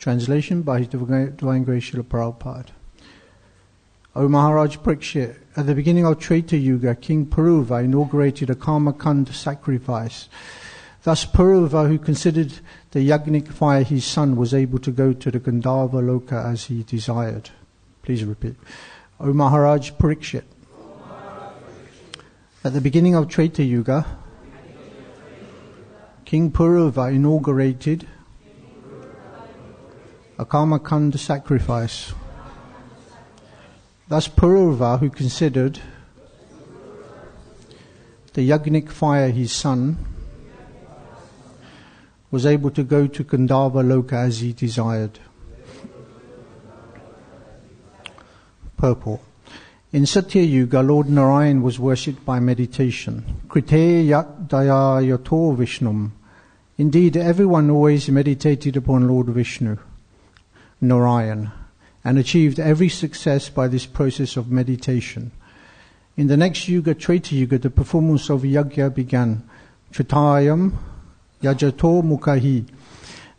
Translation by His Divine Grace Srila Prabhupada. O Maharaj Parikshit, at the beginning of Treta Yuga, King Puruva inaugurated a Karma Kand sacrifice. Thus Puruva, who considered the yagnik fire his son, was able to go to the Gandharva Loka as he desired. Please repeat. O Maharaj Parikshit, at the beginning of Treta Yuga, King Puruva inaugurated a Karma Kand sacrifice. Thus Puruva, who considered the yagnik fire his son, was able to go to Gandharva Loka as he desired. Purport. In Satya Yuga, Lord Narayan was worshipped by meditation. Krite yat daya yato Vishnum. Indeed, everyone always meditated upon Lord Vishnu, Narayan, and achieved every success by this process of meditation. In the next Yuga, Treta Yuga, the performance of Yajna began. Tritayam Yajato Mukhahi.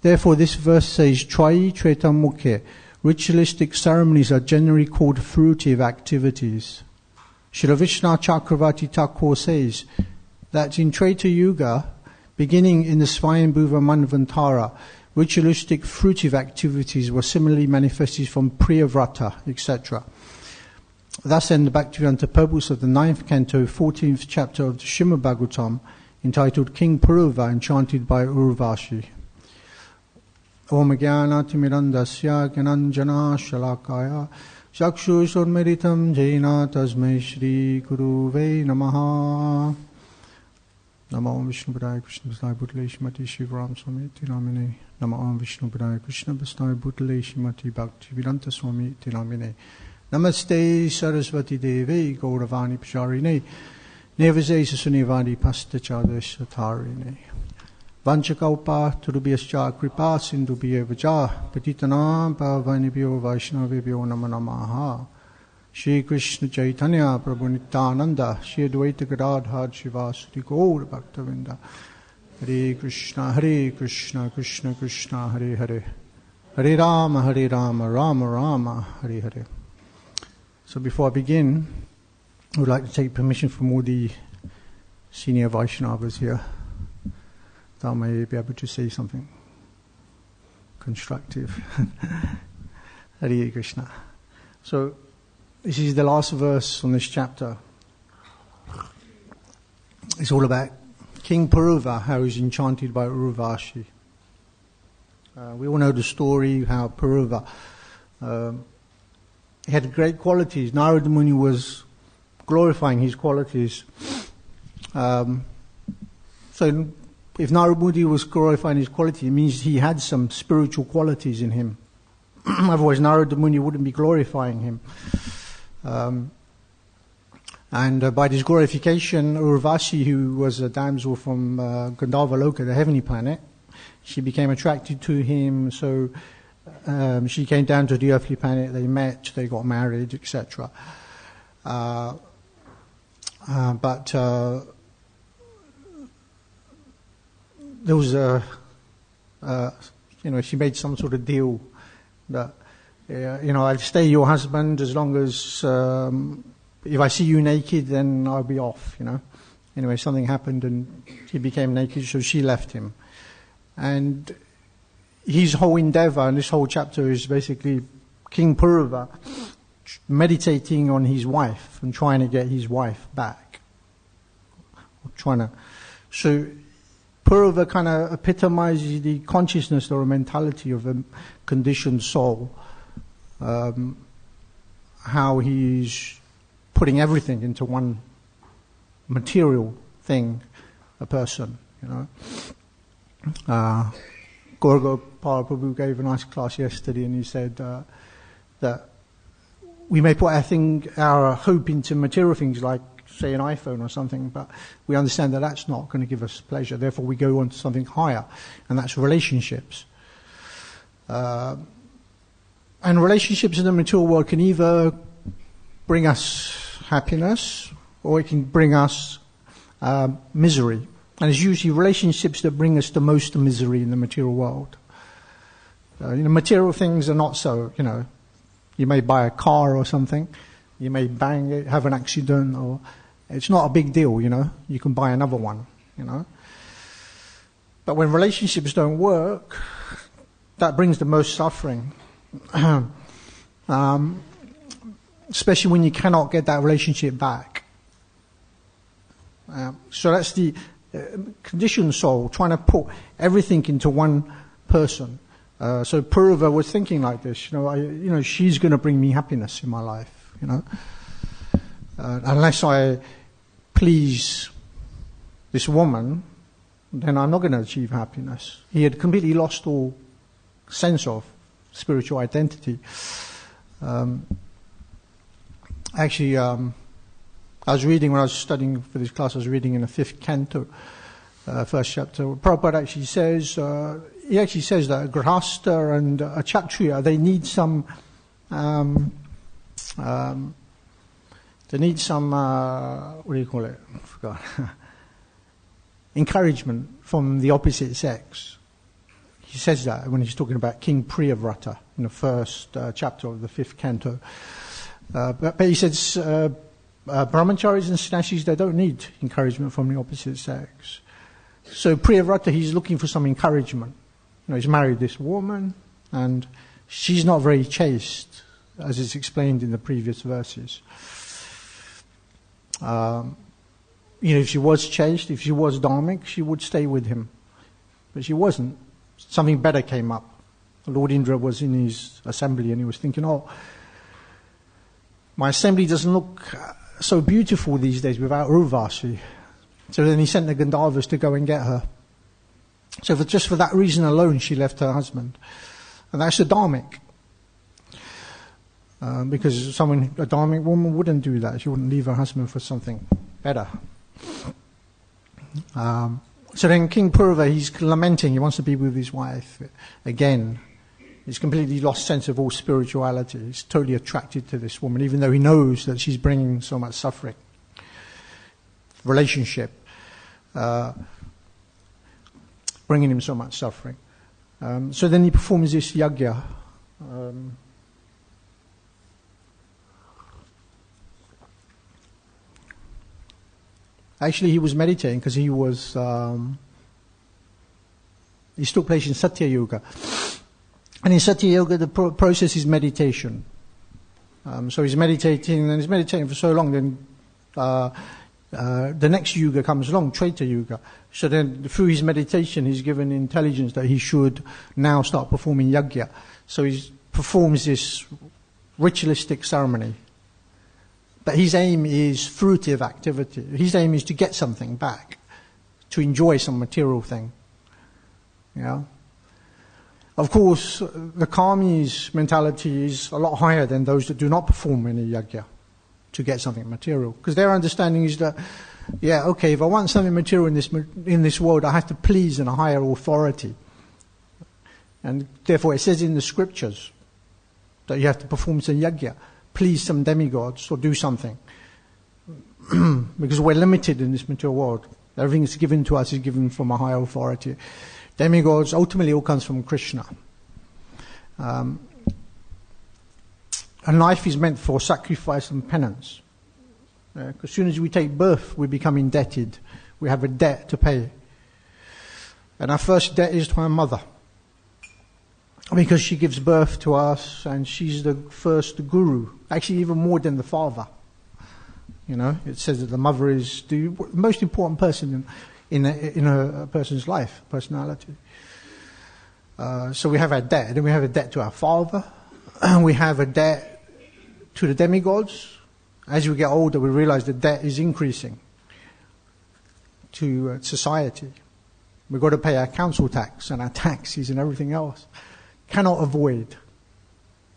Therefore, this verse says, Trayi Treta Mukhe. Ritualistic ceremonies are generally called fruitive activities. Srila Vishnu Chakravarti Thakur says that in Treta Yuga, beginning in the Swayambhuva Manvantara, ritualistic fruitive activities were similarly manifested from Priyavrata, etc. Thus end the Bhaktivedanta purpose of the 9th canto, 14th chapter of the Srimad Bhagavatam, entitled King Puruva, enchanted by Urvashi. Om Jnana Timirandasya Gyananjana Shalakaya Chakshushoन्मीलितं Jena Tasmai Shri Guruve Namaha. Namo Vishnu Padaya Krishna Bhastaya Bhutale Shrimati Shivaram Swami Iti Namine. Namo Vishnu Padaya Krishna Bhastaya Bhutale Shrimati Bhaktivedanta Swami Iti Namine. Namaste Saraswati Devi Gauravani Pacharine Nevasesa Sunivadi Pastachadesha Tarine. Vanchakalpa Turubhyascha Kripa Sindubhya Vaja Patitanam Pavanibhyo Vaishnavibhyo Namo Namaha. Shri Krishna Chaitanya Prabhu Nityananda Shri Advaita Gadadhar Shivasati Gaur Bhaktavinda. Hare Krishna Krishna Krishna Hare Hare Hare Rama Rama Rama Hare Hare. So before I begin, I would like to take permission from all the senior Vaishnavas here that I may be able to say something constructive. Hare Krishna. So this is the last verse on this chapter. It's all about King Puruva, how he's enchanted by Urvashi. We all know the story how Puruva had great qualities. Narada Muni was glorifying his qualities. So if Narada Muni was glorifying his quality, it means he had some spiritual qualities in him. Otherwise Narada Muni wouldn't be glorifying him. And by this glorification, Urvashi, who was a damsel from Gandharva Loka, the heavenly planet, she became attracted to him. So she came down to the earthly planet. They met, they got married, etc. But there was she made some sort of deal that, I'll stay your husband as long as, if I see you naked, then I'll be off, Anyway, something happened and he became naked, so she left him. And his whole endeavor, and this whole chapter is basically King Puruva meditating on his wife and trying to get his wife back. So Puruva kind of epitomizes the consciousness or mentality of a conditioned soul. How he's putting everything into one material thing, a person, Gorgo Prabhu gave a nice class yesterday, and he said that we may put our hope into material things like, say, an iPhone or something, but we understand that that's not going to give us pleasure. Therefore, we go on to something higher, and that's relationships. And relationships in the material world can either bring us happiness or it can bring us misery. And it's usually relationships that bring us the most misery in the material world. Material things are not so, you may buy a car or something, you may bang it, have an accident, or it's not a big deal, you can buy another one, But when relationships don't work, that brings the most suffering. Especially when you cannot get that relationship back. So that's the conditioned soul, trying to put everything into one person. So Purva was thinking like this, she's going to bring me happiness in my life, unless I please this woman, then I'm not going to achieve happiness. He had completely lost all sense of spiritual identity. Actually, I was reading, when I was studying for this class, I was reading in the 5th canto, first chapter. Prabhupada actually says, he actually says that a grihastha and a kshatriya, they need some, what do you call it? I forgot. Encouragement from the opposite sex. He says that when he's talking about King Priyavrata in the first chapter of the 5th canto. But he says brahmacharis and sannyasis, they don't need encouragement from the opposite sex. So Priyavrata, he's looking for some encouragement. He's married this woman, and she's not very chaste, as is explained in the previous verses. If she was chaste, if she was dharmic, she would stay with him. But she wasn't. Something better came up. Lord Indra was in his assembly, and he was thinking, my assembly doesn't look so beautiful these days without Urvashi. So then he sent the Gandharvas to go and get her. So just for that reason alone, she left her husband. And that's a dharmic. Because a dharmic woman wouldn't do that. She wouldn't leave her husband for something better. So then King Purva, he's lamenting. He wants to be with his wife again. He's completely lost sense of all spirituality. He's totally attracted to this woman, even though he knows that she's bringing so much suffering. Relationship, bringing him so much suffering. So then he performs this yajna. Actually, he was meditating because he took place in Satya Yuga. And in Satya Yoga, the process is meditation. So he's meditating, and he's meditating for so long, then the next Yuga comes along, Treta Yuga. So then through his meditation, he's given intelligence that he should now start performing yajna. So he performs this ritualistic ceremony. But his aim is fruitive activity. His aim is to get something back, to enjoy some material thing. Of course, the karmi's mentality is a lot higher than those that do not perform any yajna to get something material. Because their understanding is that, if I want something material in this world, I have to please in a higher authority. And therefore it says in the scriptures that you have to perform some yajna, please some demigods, or do something. Because we're limited in this material world. Everything that's given to us is given from a higher authority. Demigods ultimately all comes from Krishna. And life is meant for sacrifice and penance. Because as soon as we take birth, we become indebted. We have a debt to pay. And our first debt is to our mother. Because she gives birth to us, and she's the first guru. Actually, even more than the father. It says that the mother is the most important person in a person's life, personality. So we have our debt. Then we have a debt to our father. And we have a debt to the demigods. As we get older, we realize the debt is increasing to society. We've got to pay our council tax and our taxes and everything else. Cannot avoid.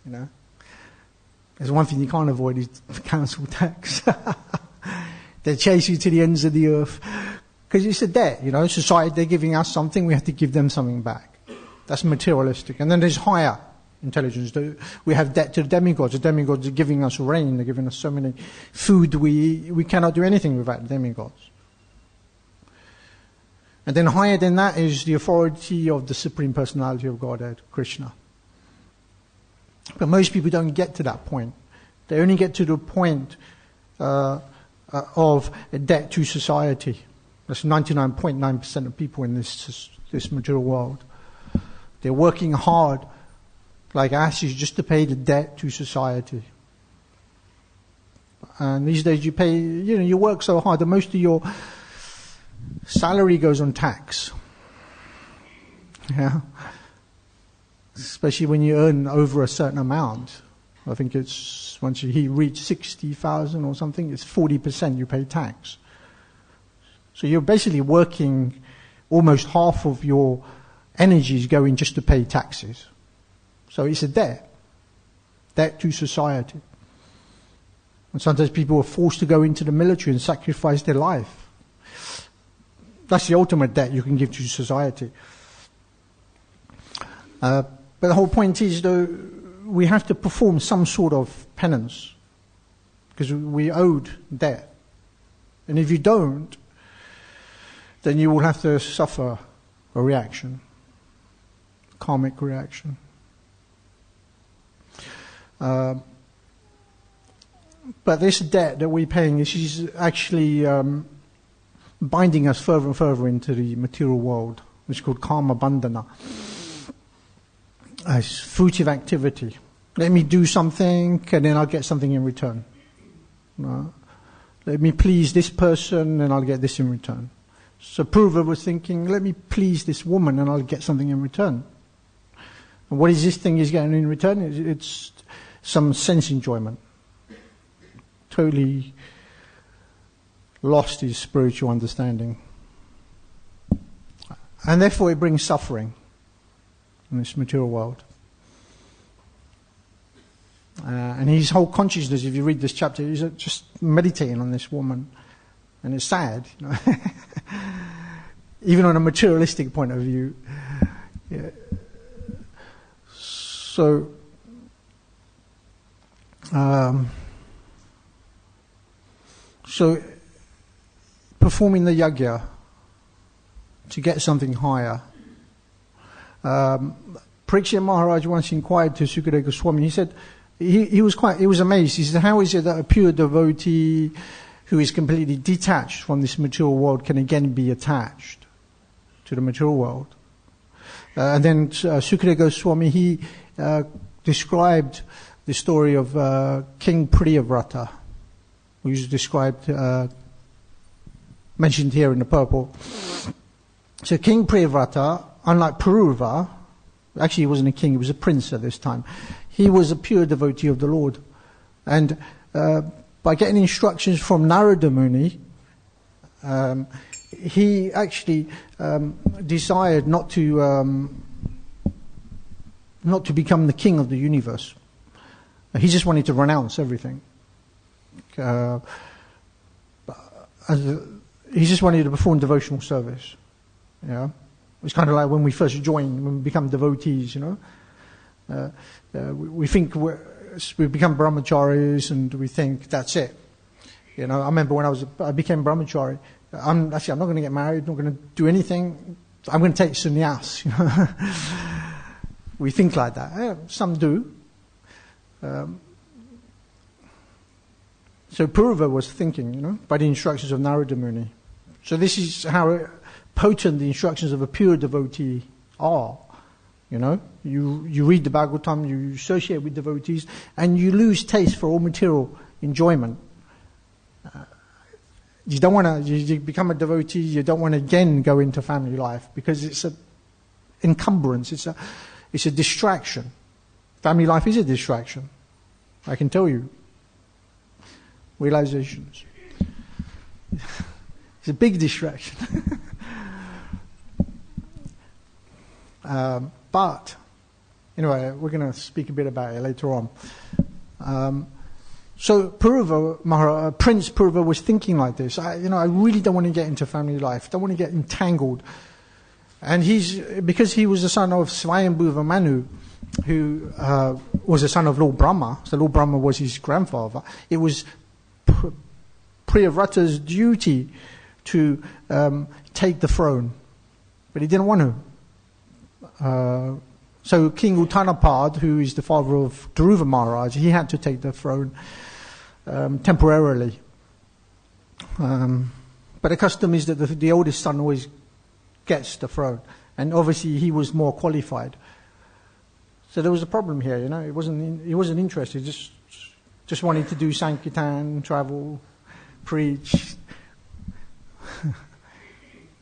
There's one thing you can't avoid is council tax. They chase you to the ends of the earth. Because it's a debt, society, they're giving us something, we have to give them something back. That's materialistic. And then there's higher intelligence. We have debt to the demigods. The demigods are giving us rain, they're giving us so many food, we cannot do anything without the demigods. And then higher than that is the authority of the Supreme Personality of Godhead, Krishna. But most people don't get to that point. They only get to the point of a debt to society. That's 99.9% of people in this material world. They're working hard like asses just to pay the debt to society. And these days you work so hard that most of your salary goes on tax. Yeah. Especially when you earn over a certain amount. I think it's, once you reach 60,000 or something, it's 40% you pay tax. So you're basically working, almost half of your energy is going just to pay taxes. So it's a debt to society. And sometimes people are forced to go into the military and sacrifice their life. That's the ultimate debt you can give to society. But the whole point is, though, we have to perform some sort of penance because we owed debt. And if you don't, then you will have to suffer a reaction, karmic reaction. But this debt that we're paying is actually binding us further and further into the material world, which is called karma bandhana. It's fruitive activity. Let me do something and then I'll get something in return. Let me please this person and I'll get this in return. So Purva was thinking, let me please this woman and I'll get something in return. And what is this thing he's getting in return? It's some sense enjoyment. Totally lost his spiritual understanding. And therefore it brings suffering in this material world. And his whole consciousness, if you read this chapter, is just meditating on this woman. And it's sad, you know. Even on a materialistic point of view. Yeah. So, performing the yajna to get something higher. Parikshit Maharaj once inquired to Sukadeva Goswami. He said he was amazed. He said, "How is it that a pure devotee who is completely detached from this material world can again be attached to the material world?" And then Sukadeva Goswami, he described the story of King Priyavrata, who is described, mentioned here in the purple. So King Priyavrata, unlike Puruva, actually he wasn't a king, he was a prince at this time. He was a pure devotee of the Lord. And by getting instructions from Narada Muni, he actually desired not to become the king of the universe. He just wanted to renounce everything. He just wanted to perform devotional service. Yeah, it's kind of like when we first join, when we become devotees. You know, we think we become brahmacharis, and we think that's it. You know, I remember when I became brahmachari. I'm not going to get married. Not going to do anything. I'm going to take sannyas. You know? We think like that. Yeah, some do. So Purva was thinking, you know, by the instructions of Narada Muni. So this is how potent the instructions of a pure devotee are. You know, you read the Bhagavatam, you associate with devotees, and you lose taste for all material enjoyment. You don't want to. You become a devotee. You don't want to again go into family life because it's a encumbrance. It's a distraction. Family life is a distraction. I can tell you. Realizations. It's a big distraction. But anyway, we're going to speak a bit about it later on. So Purva, Prince Purva was thinking like this. I really don't want to get into family life. Don't want to get entangled. And because he was the son of Swayambhuva Manu, who was the son of Lord Brahma. So Lord Brahma was his grandfather. It was Priyavrata's duty to take the throne, but he didn't want to. So King Uttanapad, who is the father of Dhruva Maharaj, he had to take the throne temporarily. But the custom is that the oldest son always gets the throne. And obviously he was more qualified. So there was a problem here, he wasn't interested, just wanted to do Sankirtan, travel, preach.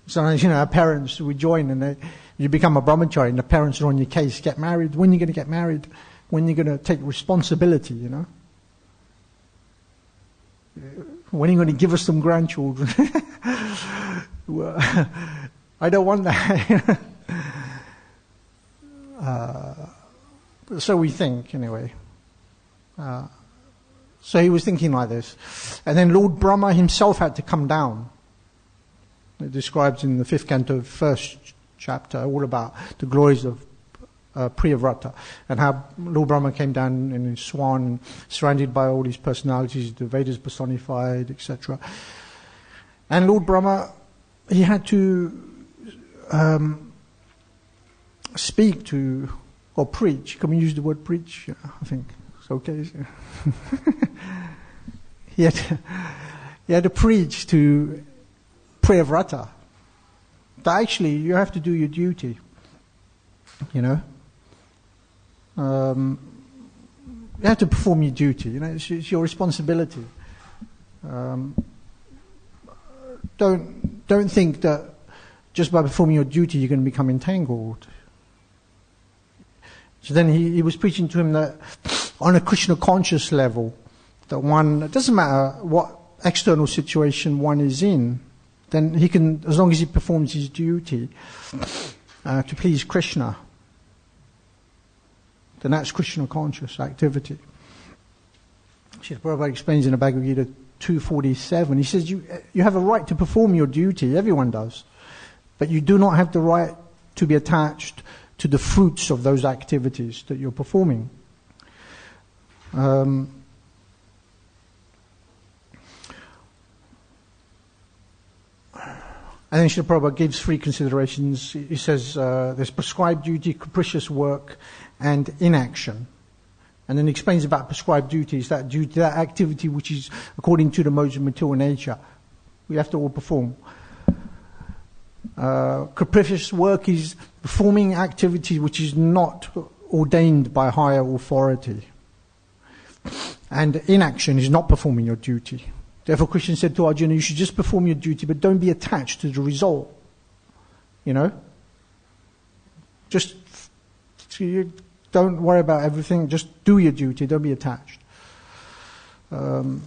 Sometimes, our parents would join and you become a brahmachari and the parents are on your case, get married, when are you going to get married? When are you going to take responsibility, When are you going to give us some grandchildren? Well, I don't want that. So we think, anyway. So he was thinking like this. And then Lord Brahma himself had to come down. It describes in the 5th canto, 1st chapter, all about the glories of Priyavrata, and how Lord Brahma came down in his swan, surrounded by all these personalities, the Vedas personified, etc. And Lord Brahma, he had to speak to, or preach. Can we use the word preach? Yeah, I think it's okay. He had to preach to Priyavrata. That actually, you have to do your duty. You have to perform your duty. It's your responsibility. Don't think that just by performing your duty you're going to become entangled. So then he was preaching to him that on a Krishna conscious level, that one, it doesn't matter what external situation one is in, then he can, as long as he performs his duty to please Krishna, then that's Krishna conscious activity. Srila Prabhupada explains in the Bhagavad Gita 247, he says you have a right to perform your duty, everyone does, but you do not have the right to be attached to the fruits of those activities that you're performing. And then Srila Prabhupada gives 3 considerations. He says there's prescribed duty, capricious work, and inaction. And then he explains about prescribed duties, that activity which is according to the modes of material nature. We have to all perform. Capricious work is performing activity which is not ordained by higher authority. And inaction is not performing your duty. Therefore Krishna said to Arjuna, you should just perform your duty, but don't be attached to the result. Just don't worry about everything, just do your duty, don't be attached. Of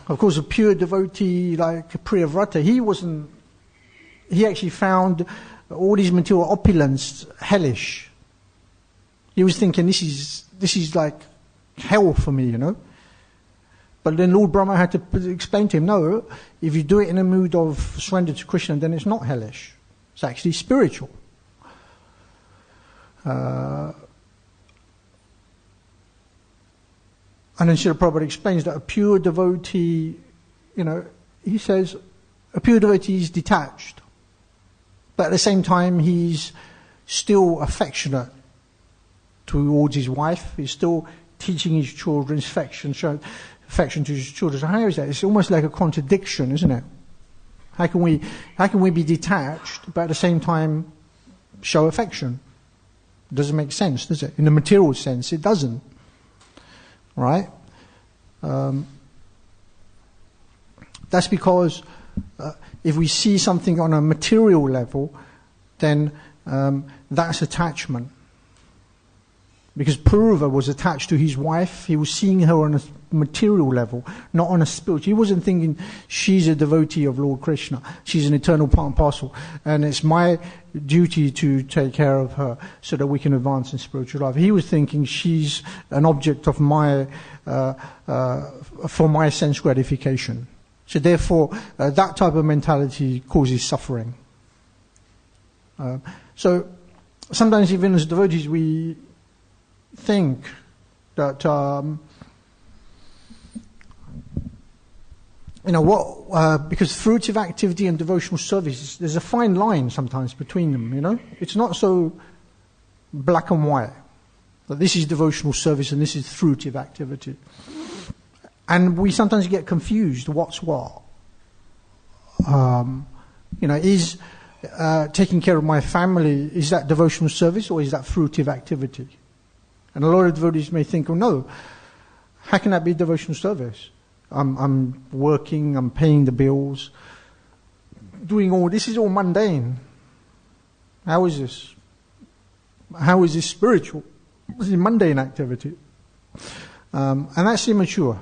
course, a pure devotee like Priyavrata, he actually found all these material opulence hellish. He was thinking, this is like hell for me, But then Lord Brahma had to explain to him, no, if you do it in a mood of surrender to Krishna, then it's not hellish. It's actually spiritual. And then Srila Prabhupada explains that a pure devotee, he says, a pure devotee is detached. But at the same time, he's still affectionate towards his wife. He's still teaching his children affection to his children. So how is that? It's almost like a contradiction, isn't it? How can we be detached, but at the same time show affection? It doesn't make sense, does it? In the material sense, it doesn't. Right? That's because if we see something on a material level, then that's attachment. Because Purva was attached to his wife, he was seeing her on a material level, not on a spiritual. He wasn't thinking, she's a devotee of Lord Krishna, she's an eternal part and parcel, and it's my duty to take care of her so that we can advance in spiritual life. He was thinking, she's an object of for my sense gratification. So therefore, that type of mentality causes suffering. So sometimes even as devotees we think that because fruitive activity and devotional service, there's a fine line sometimes between them. It's not so black and white. That this is devotional service and this is fruitive activity. And we sometimes get confused, what's what? Is taking care of my family, is that devotional service or is that fruitive activity? And a lot of devotees may think, oh no, how can that be devotional service? I'm working, I'm paying the bills, doing all, this is all mundane. How is this? How is this spiritual? This is mundane activity. And that's immature.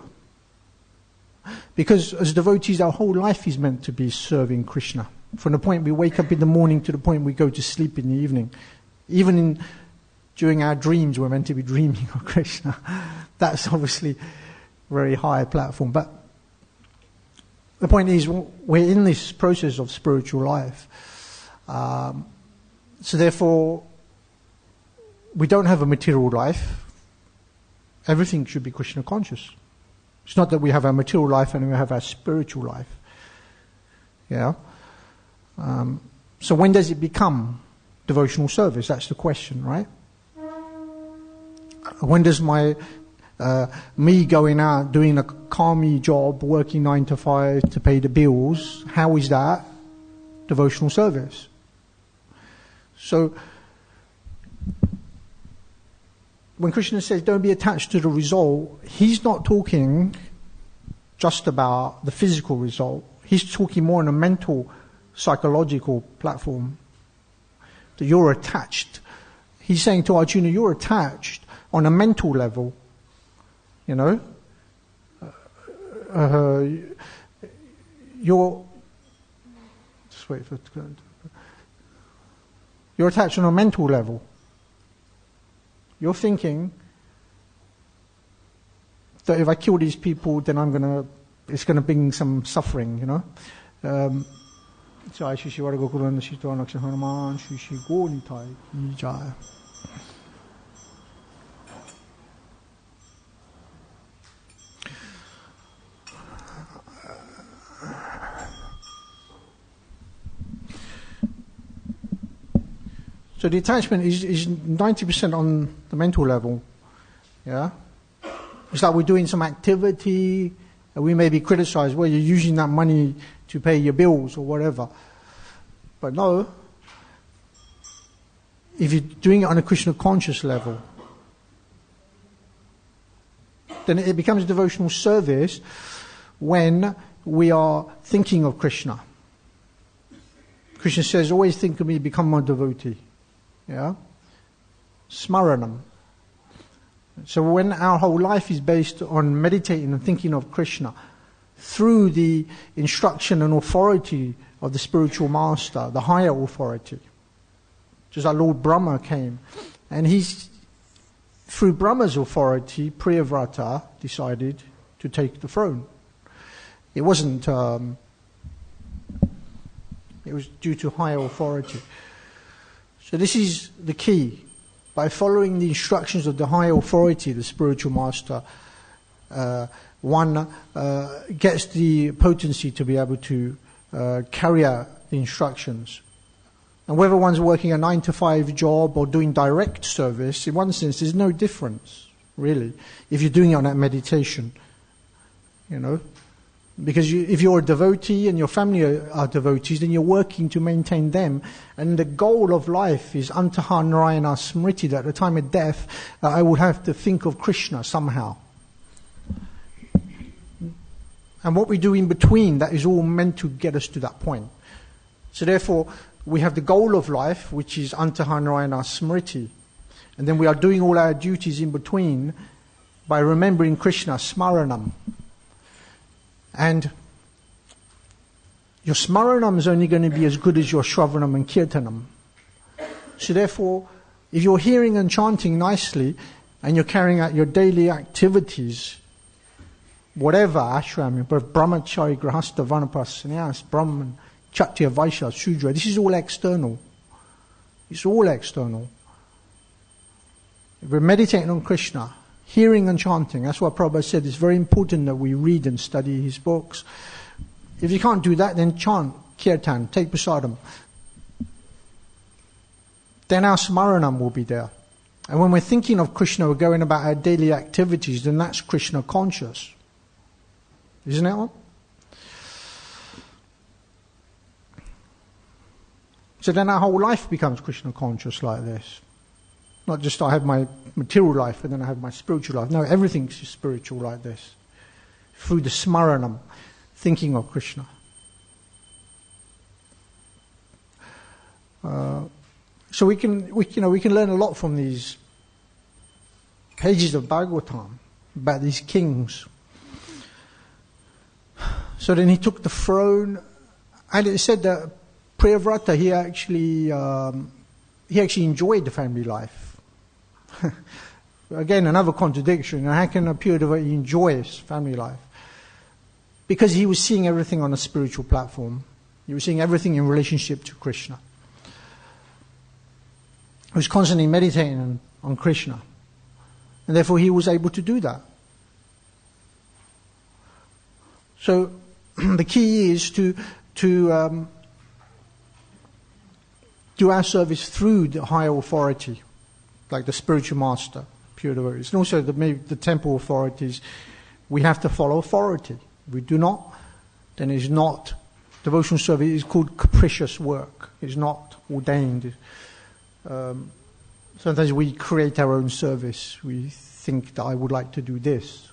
Because as devotees, our whole life is meant to be serving Krishna. From the point we wake up in the morning to the point we go to sleep in the evening. Even during our dreams, we're meant to be dreaming of Krishna. That's obviously a very high platform. But the point is, we're in this process of spiritual life. So therefore, we don't have a material life. Everything should be Krishna conscious. It's not that we have our material life and we have our spiritual life. Yeah. So when does it become devotional service? That's the question, right? When does me going out, doing a karmi job, working 9 to 5 to pay the bills, how is that devotional service? So, when Krishna says don't be attached to the result, he's not talking just about the physical result. He's talking more on a mental, psychological platform. That you're attached. He's saying to Arjuna, you're attached on a mental level. You know? You're attached on a mental level. You're thinking that if I kill these people, then it's gonna bring some suffering, you know. So the attachment is 90% on the mental level. Yeah? It's like we're doing some activity, and we may be criticized, well, you're using that money to pay your bills or whatever. But no, if you're doing it on a Krishna conscious level, then it becomes devotional service when we are thinking of Krishna. Krishna says, always think of me, become my devotee. Yeah? Smaranam. So when our whole life is based on meditating and thinking of Krishna through the instruction and authority of the spiritual master, the higher authority, just like Lord Brahma came, and through Brahma's authority, Priyavrata decided to take the throne. It wasn't, it was due to higher authority. So this is the key. By following the instructions of the high authority, the spiritual master, one gets the potency to be able to carry out the instructions. And whether one's working a 9 to 5 job or doing direct service, in one sense, there's no difference, really, if you're doing it on that meditation. You know? Because if you're a devotee and your family are devotees, then you're working to maintain them. And the goal of life is Antaha Narayana Smriti, that at the time of death, I will have to think of Krishna somehow. And what we do in between, that is all meant to get us to that point. So therefore, we have the goal of life, which is Antaha Narayana Smriti. And then we are doing all our duties in between by remembering Krishna, Smaranam. And your smaranam is only going to be as good as your shravanam and kirtanam. So therefore, if you're hearing and chanting nicely, and you're carrying out your daily activities, whatever ashram, brahmachari, grahastha, vanaprastha, sannyas, brahman, kshatriya, vaishya, shudra, this is all external. It's all external. If we're meditating on Krishna, hearing and chanting, that's why Prabhupada said it's very important that we read and study his books. If you can't do that, then chant, kirtan, take prasadam. Then our smaranam will be there. And when we're thinking of Krishna, we're going about our daily activities, then that's Krishna conscious. Isn't it? So then our whole life becomes Krishna conscious like this. Not just I have my material life and then I have my spiritual life. No, everything's spiritual like this. Through the smaranam, thinking of Krishna. So we can learn a lot from these pages of Bhagavatam about these kings. So then he took the throne, and it said that Premarnava, he actually enjoyed the family life. Again, another contradiction. How can a pure devotee enjoy his family life? Because he was seeing everything on a spiritual platform. He was seeing everything in relationship to Krishna. He was constantly meditating on Krishna. And therefore he was able to do that. So the key is to do our service through the higher authority, like the spiritual master, pure devotees. And also the temple authorities, we have to follow authority. If we do not, then it's not, devotional service is called capricious work. It's not ordained. Sometimes we create our own service. We think that I would like to do this.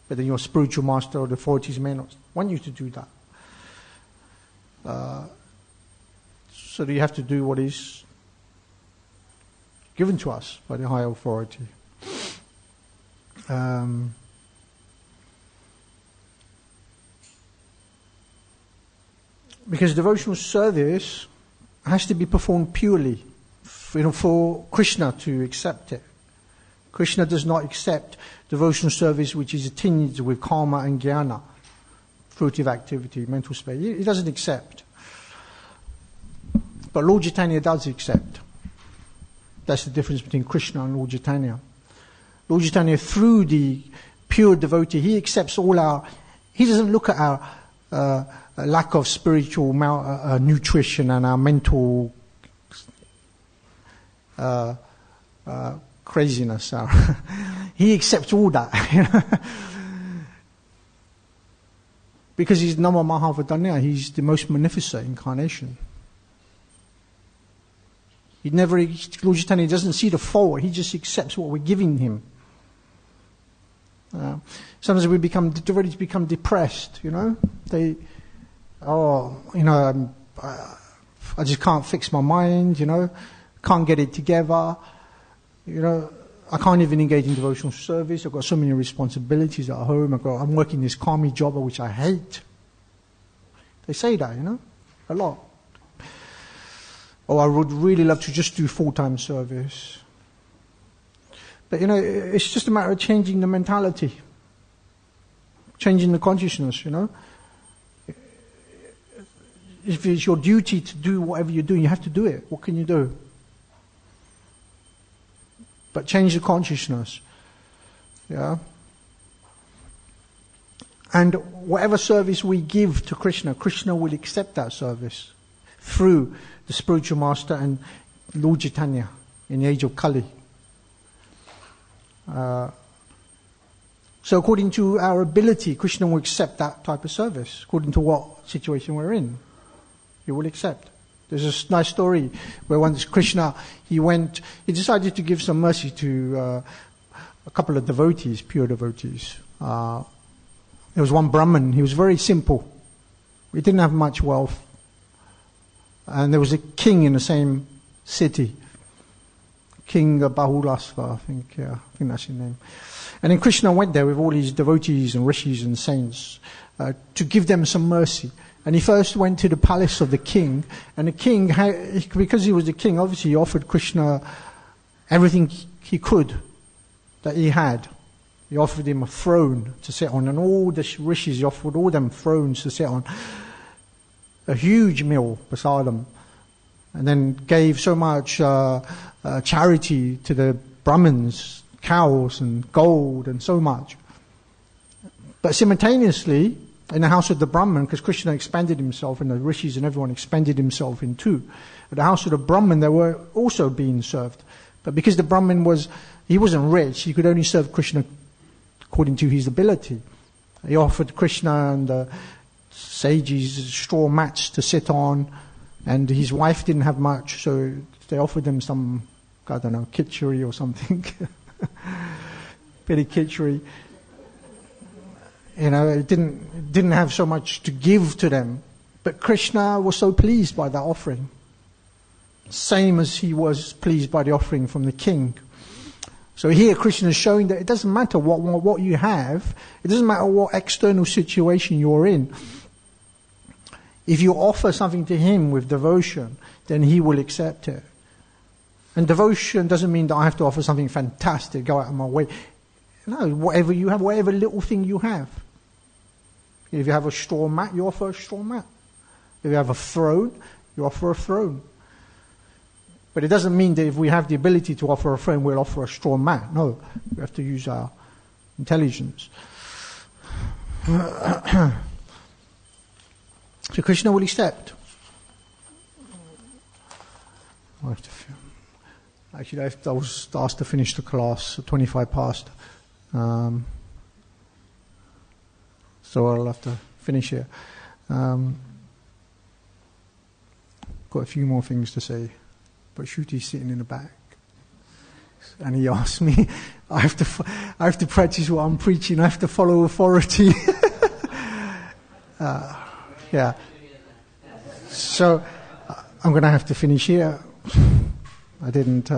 But then your spiritual master or the authorities may not want you to do that. So you have to do what is given to us by the higher authority. Because devotional service has to be performed purely, for Krishna to accept it. Krishna does not accept devotional service which is tinged with karma and jnana, fruitive activity, mental space. He doesn't accept. But Lord Chaitanya does accept. That's the difference between Krishna and Lord Chaitanya. Lord Chaitanya, through the pure devotee, he accepts all he doesn't look at our lack of spiritual nutrition and our mental craziness. He accepts all that. Because he's Nama Mahavadanya, he's the most magnificent incarnation. Lord Chaitanya doesn't see the fault, he just accepts what we're giving him. Sometimes the devotees become depressed, I just can't fix my mind, can't get it together, I can't even engage in devotional service, I've got so many responsibilities at home, I'm working this karmic job which I hate. They say that, a lot. Oh, I would really love to just do full-time service. But, it's just a matter of changing the mentality. Changing the consciousness, If it's your duty to do whatever you're doing, you have to do it. What can you do? But change the consciousness. Yeah? And whatever service we give to Krishna, Krishna will accept that service through the spiritual master and Lord Chaitanya in the age of Kali. So according to our ability, Krishna will accept that type of service, according to what situation we're in. He will accept. There's a nice story where once Krishna, he decided to give some mercy to a couple of devotees, pure devotees. There was one Brahmin, he was very simple. He didn't have much wealth. And there was a king in the same city. King Bahulasva, I think that's his name. And then Krishna went there with all his devotees and rishis and saints to give them some mercy. And he first went to the palace of the king, and the king, because he was the king, obviously he offered Krishna everything he could that he had. He offered him a throne to sit on, and all the rishis, he offered all them thrones to sit on. A huge meal beside them, and then gave so much charity to the Brahmins, cows and gold and so much. But simultaneously, in the house of the Brahmin, because Krishna expanded himself and the rishis and everyone expanded himself in two, at the house of the Brahmin they were also being served. But because the Brahmin he wasn't rich, he could only serve Krishna according to his ability. He offered Krishna and the sages straw mats to sit on, and his wife didn't have much, so they offered him some, I don't know, kitchery or something. Bit of kitchery. It didn't have so much to give to them. But Krishna was so pleased by that offering. Same as he was pleased by the offering from the king. So here Krishna is showing that it doesn't matter what you have, it doesn't matter what external situation you're in. If you offer something to him with devotion, then he will accept it. And devotion doesn't mean that I have to offer something fantastic, go out of my way. No, whatever you have, whatever little thing you have. If you have a straw mat, you offer a straw mat. If you have a throne, you offer a throne. But it doesn't mean that if we have the ability to offer a throne, we'll offer a straw mat. No, we have to use our intelligence. So Krishna will accept. Actually, I was asked to finish the class at 25 past. So I'll have to finish here. Got a few more things to say. But Shruti's sitting in the back. And he asked me, I have to practice what I'm preaching, I have to follow authority. Yeah. So I'm going to have to finish here. I didn't...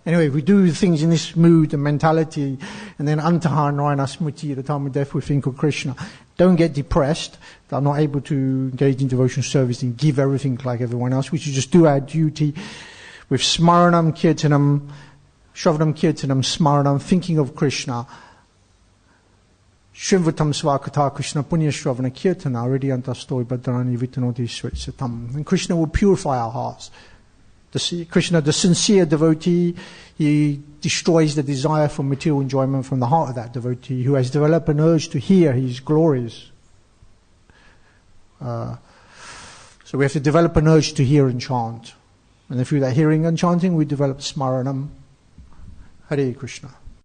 Anyway, we do things in this mood and mentality, and then Antaha Narayana Smriti, at the time of death we think of Krishna. Don't get depressed that I'm not able to engage in devotional service and give everything like everyone else. We should just do our duty with Smaranam, Kirtanam, Shravanam, Kirtanam, Smaranam, thinking of Krishna. Shrimvatam Svakata Krishna Punya Shravana Kirtana, Ridyantastoy Badrani Vitanoti Switsatam. And Krishna will purify our hearts. Krishna, the sincere devotee, he destroys the desire for material enjoyment from the heart of that devotee who has developed an urge to hear his glories. So we have to develop an urge to hear and chant. And through that hearing and chanting, we develop Smaranam. Hare Krishna.